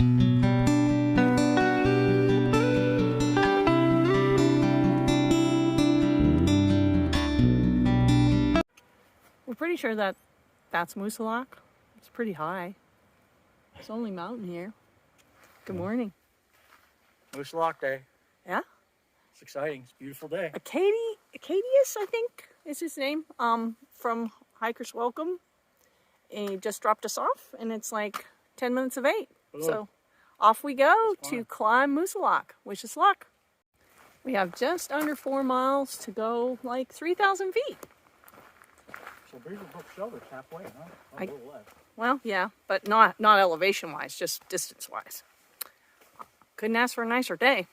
We're pretty sure that that's Moosilauke. It's pretty high. It's only mountain here. Good morning. Moosilauke Day. Yeah? It's exciting. It's a beautiful day. Acadius, I think, is his name. From Hikers Welcome. And he just dropped us off, and it's like 10 minutes of 8. Hello. So off we go to climb Moosilauke. Wish us luck. We have just under 4 miles to go, like 3,000 feet. So Beaverbrook Shelter's halfway, huh? A little less. Well, yeah, but not elevation-wise, just distance-wise. Couldn't ask for a nicer day.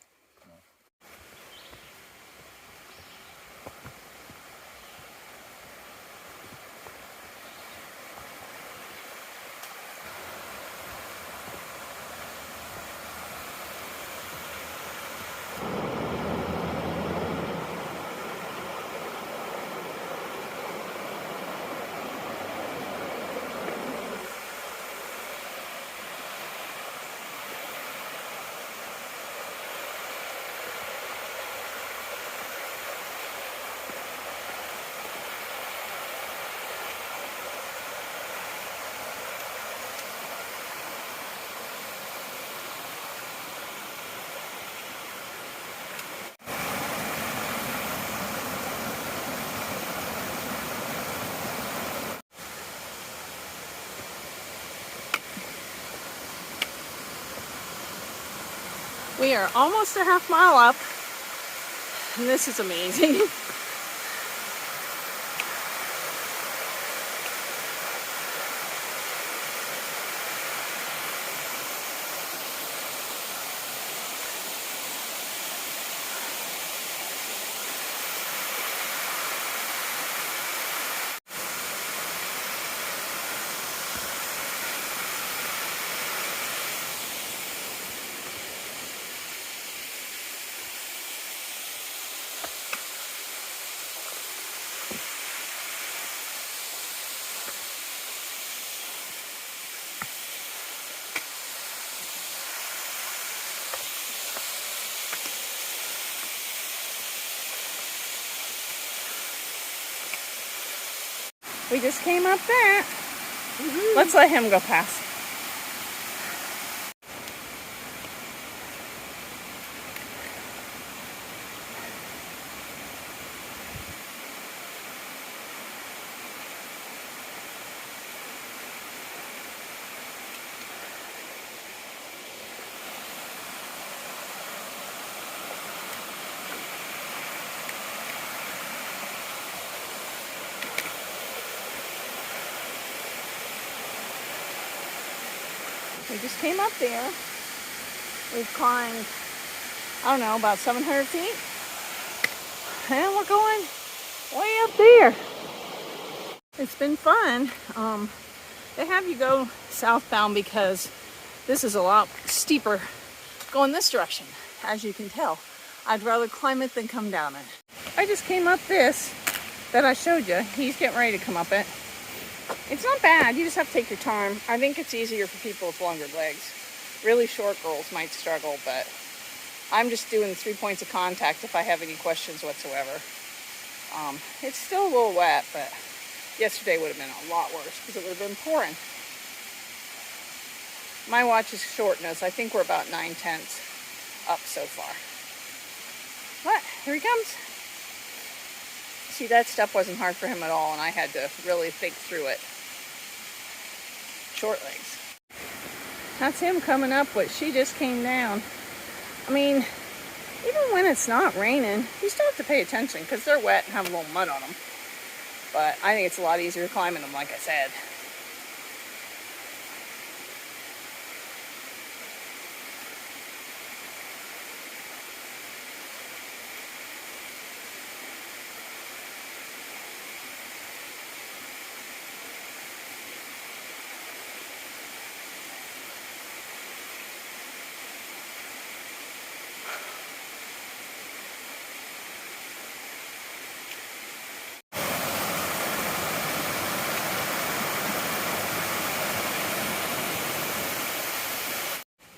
We are almost a half mile up, and this is amazing. We just came up that. Let's let him go past. We just came up there. We've climbed, I don't know, about 700 feet. And we're going way up there. It's been fun. They have you go southbound because this is a lot steeper going this direction, as you can tell. I'd rather climb it than come down it. I just came up this that I showed you. He's getting ready to come up it. It's not bad, you just have to take your time. I think it's easier for people with longer legs. Really short girls might struggle, but I'm just doing 3 points of contact if I have any questions whatsoever. It's still a little wet, but yesterday would have been a lot worse because it would have been pouring. My watch is short nose. I think we're about 9/10 up so far. But here he comes. See, that step wasn't hard for him at all, and I had to really think through it. Short legs. That's him coming up, but she just came down. I mean, even when it's not raining, you still have to pay attention because they're wet and have a little mud on them. But I think it's a lot easier climbing them, like I said.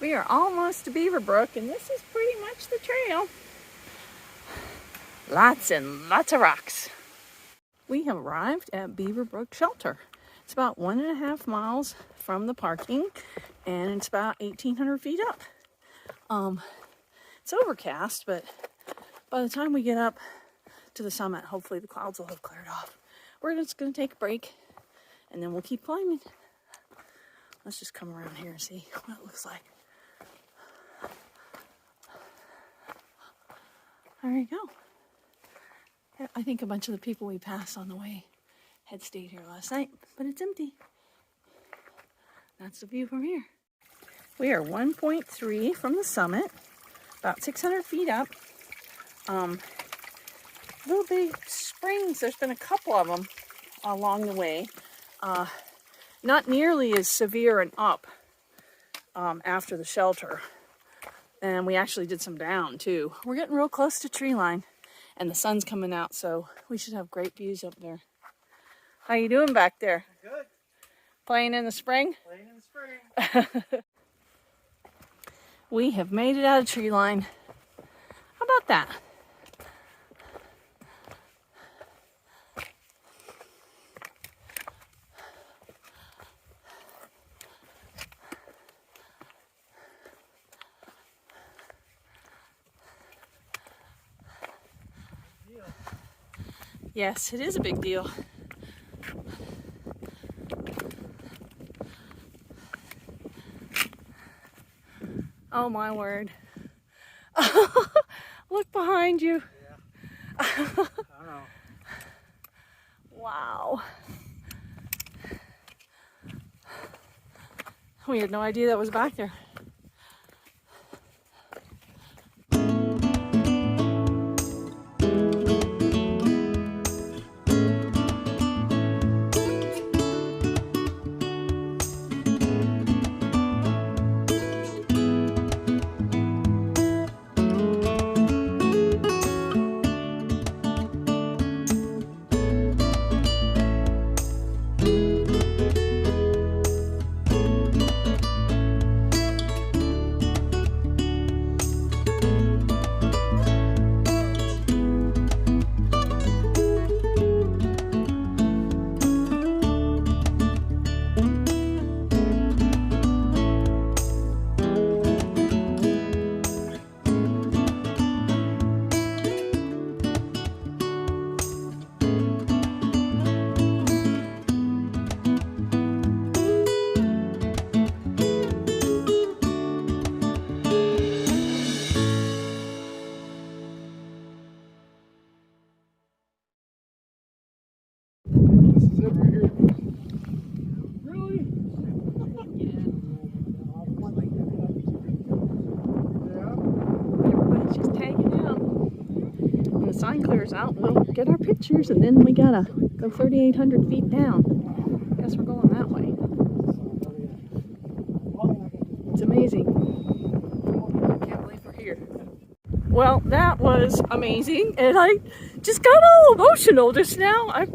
We are almost to Beaver Brook, and this is pretty much the trail. Lots and lots of rocks. We have arrived at Beaver Brook Shelter. It's about 1.5 miles from the parking, and it's about 1,800 feet up. It's overcast, but by the time we get up to the summit, hopefully the clouds will have cleared off. We're just going to take a break, and then we'll keep climbing. Let's just come around here and see what it looks like. There you go. I think a bunch of the people we passed on the way had stayed here last night, but it's empty. That's the view from here. We are 1.3 from the summit, about 600 feet up. Little big springs, there's been a couple of them along the way. Not nearly as severe and up after the shelter. And we actually did some down too. We're getting real close to tree line and the sun's coming out, so we should have great views up there. How you doing back there? Good. Playing in the spring? Playing in the spring. We have made it out of tree line. How about that? Yes, it is a big deal. Oh my word. Look behind you. Yeah. I don't know. Wow. We had no idea that was back there. This is it right here. Really? Everybody's just tagging out. When the sign clears out, we'll get our pictures, and then we gotta go 3,800 feet down. Guess we're going that way. It's amazing. I can't believe we're here. Well, that was amazing, and I just got all emotional just now. I'm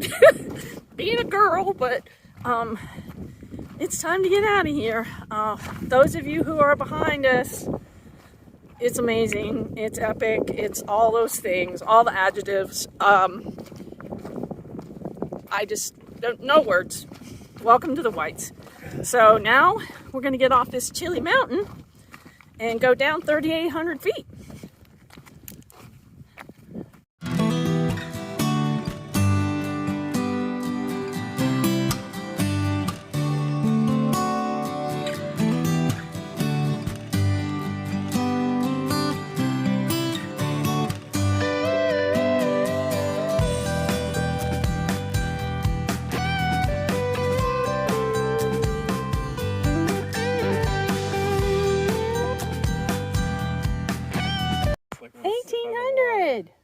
being a girl, but it's time to get out of here. Those of you who are behind us, it's amazing, it's epic, it's all those things, all the adjectives. I just don't know words. Welcome to the Whites. So now we're going to get off this chilly mountain and go down 3,800 feet.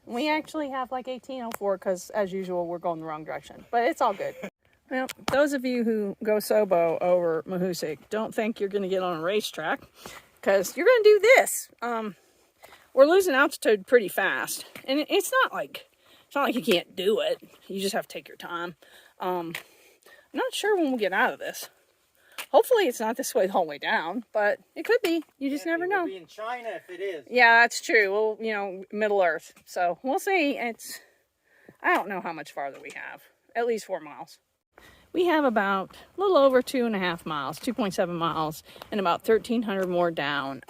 We actually have like 1804 because, as usual, we're going the wrong direction. But it's all good. Well, those of you who go SOBO over Moosilauke, don't think you're going to get on a racetrack because you're going to do this. We're losing altitude pretty fast, and it's not like you can't do it. You just have to take your time. I'm not sure when we'll get out of this. Hopefully it's not this way the whole way down, but it could be. You just never know. It'll be in China if it is. Yeah, that's true. Well, you know, Middle Earth. So we'll see. I don't know how much farther we have. At least 4 miles. We have about a little over 2.5 miles, 2.7 miles, and about 1,300 more down.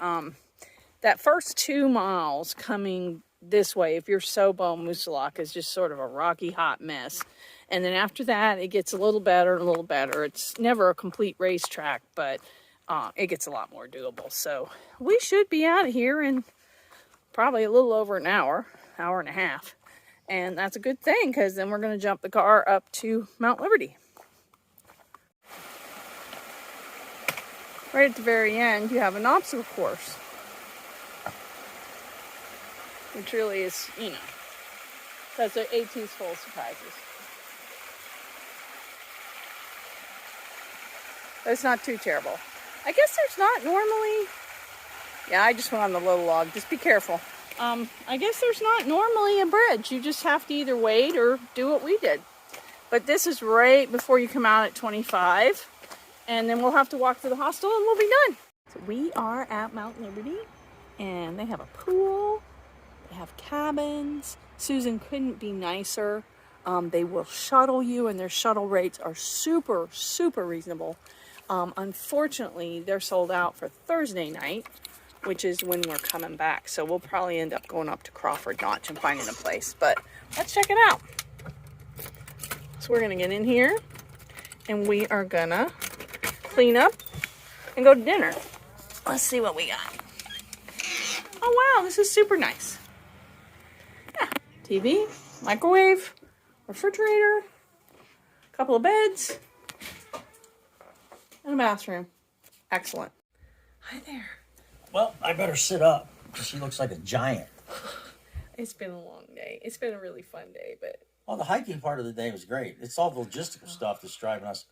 That first 2 miles coming this way, if you're SOBO, Moosilauke, is just sort of a rocky, hot mess. And then after that, it gets a little better and a little better. It's never a complete racetrack, but it gets a lot more doable. So we should be out of here in probably a little over an hour and a half. And that's a good thing, because then we're going to jump the car up to Mount Liberty. Right at the very end, you have an obstacle course. Which really is, you know, that's an AT's full of surprises. But it's not too terrible. I guess there's not normally... Yeah, I just went on the low log. Just be careful. I guess there's not normally a bridge. You just have to either wait or do what we did. But this is right before you come out at 25. And then we'll have to walk to the hostel and we'll be done. So we are at Mount Liberty. And they have a pool. They have cabins. Susan couldn't be nicer. They will shuttle you, and their shuttle rates are super, super reasonable. Unfortunately, they're sold out for Thursday night, which is when we're coming back. So we'll probably end up going up to Crawford Notch and finding a place. But let's check it out. So we're going to get in here, and we are going to clean up and go to dinner. Let's see what we got. Oh, wow, this is super nice. Yeah, TV, microwave, refrigerator, a couple of beds, and a bathroom. Excellent. Hi there. Well, I better sit up because she looks like a giant. It's been a long day. It's been a really fun day, but... Well, the hiking part of the day was great. It's all the logistical stuff that's driving us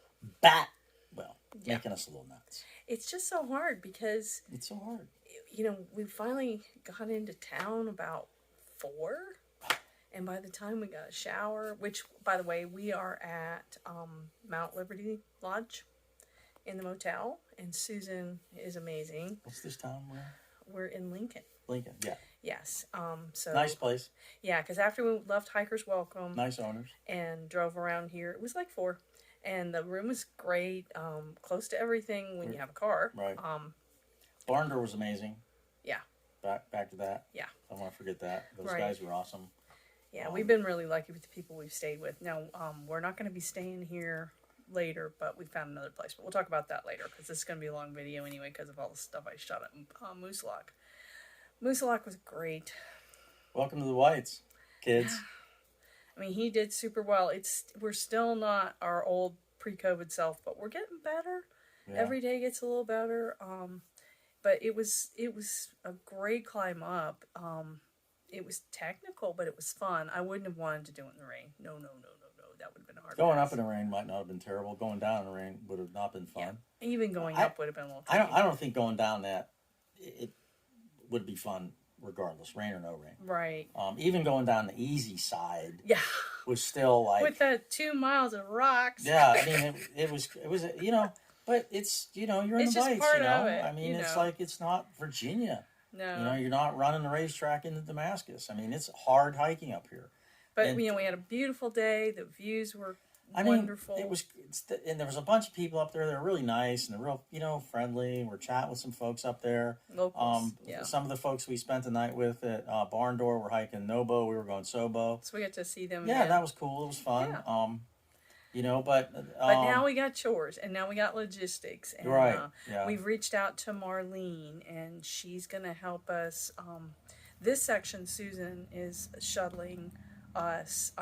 making us a little nuts. It's just so hard because... It's so hard. You know, we finally got into town about 4. And by the time we got a shower, which, by the way, we are at Mount Liberty Lodge in the motel. And Susan is amazing. What's this town where? We're in Lincoln. Lincoln, yeah. Yes. So nice place. Yeah, because after we left Hikers Welcome. Nice owners. And drove around here, it was like 4. And the room was great, close to everything when you have a car. Right. Barn door was amazing. Yeah. Back to that. Yeah. I don't want to forget that. Those guys were awesome. Yeah, we've been really lucky with the people we've stayed with. Now, we're not going to be staying here later, but we found another place. But we'll talk about that later, because this is going to be a long video anyway because of all the stuff I shot at Moosilauke. Moosilauke was great. Welcome to the Whites, kids. Yeah. I mean, he did super well. We're still not our old pre-COVID self, but we're getting better. Yeah. Every day gets a little better. But it was a great climb up. It was technical, but it was fun. I wouldn't have wanted to do it in the rain. No. That would have been hard. Going up in the rain might not have been terrible. Going down in the rain would have not been fun. Yeah. Even going up would have been a little tricky. I don't think going down that it would be fun regardless, rain or no rain. Right. Even going down the easy side. Yeah. Was still like with the 2 miles of rocks. Yeah, I mean it was you know, but it's you're in the Bites, part you know. Of it, I mean it's like it's not Virginia. No. You're not running the racetrack into Damascus. I mean it's hard hiking up here. But we had a beautiful day. The views were wonderful. And there was a bunch of people up there that were really nice and they're real, friendly. We're chatting with some folks up there. Locals, Some of the folks we spent the night with at Barn Door were hiking Nobo. We were going SOBO. So we got to see them. Yeah, that was cool. It was fun. Yeah. But now we got chores and now we got logistics. And, yeah. We've reached out to Marlene and she's going to help us. This section, Susan is shuttling us.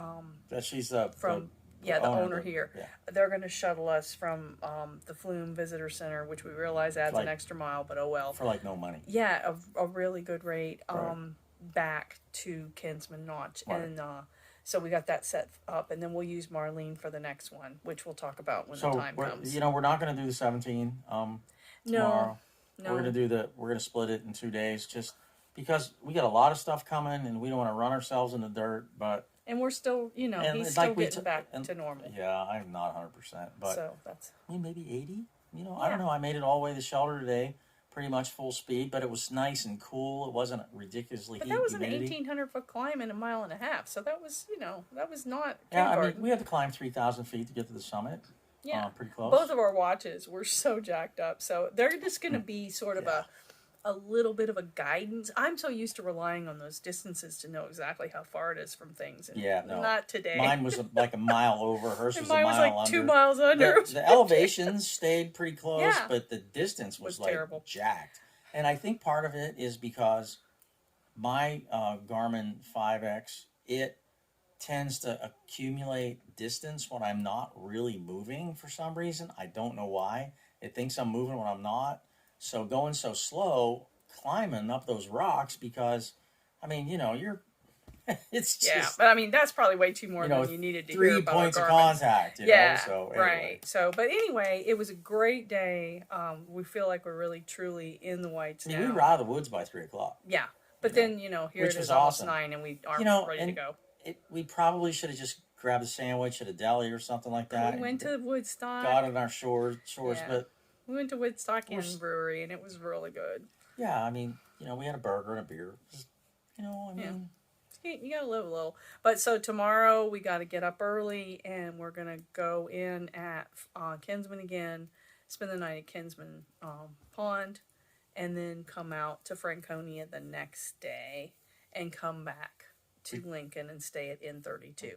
She's from the owner here. Yeah. They're going to shuttle us from the Flume Visitor Center, which we realize adds an extra mile, but oh well. For like no money. Yeah, a really good rate back to Kinsman Notch. Right. And so we got that set up, and then we'll use Marlene for the next one, which we'll talk about when the time comes. We're not going to do the 17 tomorrow. No. We're going to split it in 2 days just because we got a lot of stuff coming, and we don't want to run ourselves in the dirt, but... And we're still, he's still getting back to normal. Yeah, I'm not 100%, but... So that's... Maybe 80? you know, I don't know. I made it all the way to the shelter today, pretty much full speed, but it was nice and cool. It wasn't ridiculously But heat, that was humidity. an 1,800-foot climb in a mile and a half, so that was, you know, that was not Yeah, I mean, kindergarten. we had to climb 3,000 feet to get to the summit. Yeah, pretty close. both of our watches were so jacked up, so they're just going to be sort of a little bit of a guidance. I'm so used to relying on those distances to know exactly how far it is from things. And not today. Mine was like a mile over. Hers was a mine mile was like under. 2 miles under. The elevations stayed pretty close, Yeah. but the distance was like terrible. jacked. And I think part of it is because my Garmin 5X, it tends to accumulate distance when I'm not really moving for some reason. I don't know why. It thinks I'm moving when I'm not. So going so slow, climbing up those rocks, because, I mean, you know, you're, it's just... Yeah, but I mean, that's probably way too more you know, than you needed to 3 hear about points of Garmin's. contact, you know, so anyway. Right. So, but anyway, it was a great day. We feel like we're really, truly in the whites now. We were out of the woods by 3 o'clock. Yeah, but then, you know, here Which it was is almost awesome. 9 and we aren't ready to go. We probably should have just grabbed a sandwich at a deli or something like that. We went to Woodstock. Got on our shores, Yeah. but... We went to Woodstock Inn Brewery, and it was really good. Yeah, I mean, you know, we had a burger and a beer. You know, I mean... You gotta live a little. But so tomorrow, we gotta get up early, and we're gonna go in at Kinsman again, spend the night at Kinsman Pond, and then come out to Franconia the next day, and come back to Lincoln and stay at Inn 32.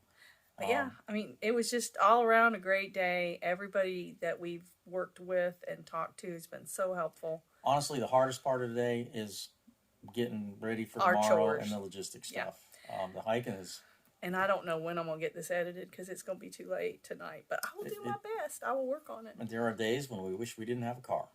But yeah, I mean, it was just all around a great day. Everybody that we've worked with and talked to has been so helpful. Honestly, the hardest part of the day is getting ready for Our tomorrow chores. and the logistics stuff. Yeah. The hiking is... And I don't know when I'm going to get this edited because it's going to be too late tonight. But I will do my best. I will work on it. And there are days when we wish we didn't have a car.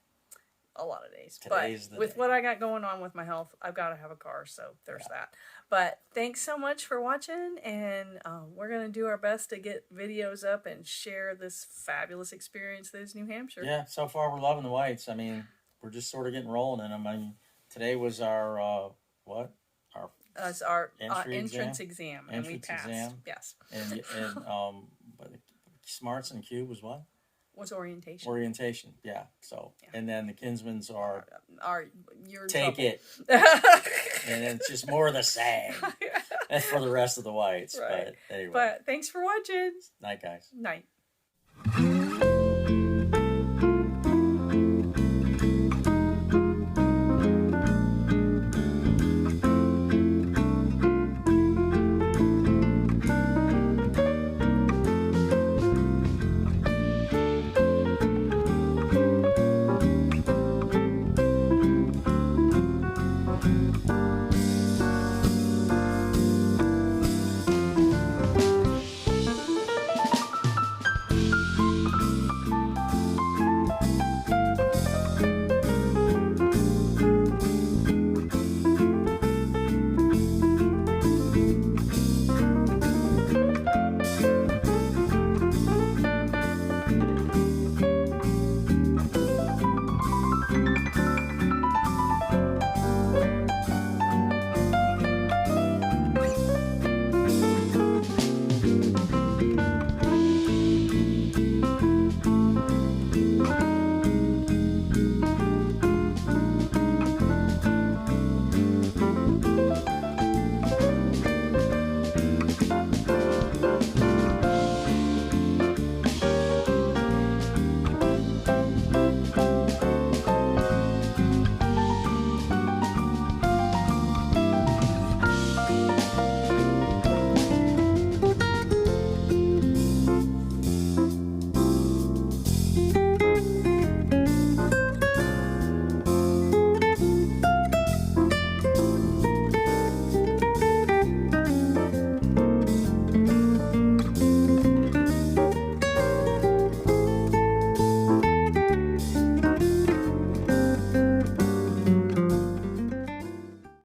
A lot of days. Today's but the with day. what I got going on with my health, I've got to have a car. So there's that. But thanks so much for watching. And we're going to do our best to get videos up and share this fabulous experience that is New Hampshire. Yeah, so far we're loving the whites. I mean, we're just sort of getting rolling in them. I mean, today was our, what? It's our Entry entrance exam. And we Entrance passed. exam. Yes. And but Smarts and Cube was what? Was orientation. Orientation, yeah. So, and then the Kinsmans are Your take trouble. it, and it's just more of the same. That's for the rest of the whites. Right. But anyway. But thanks for watching. Night, guys. Night.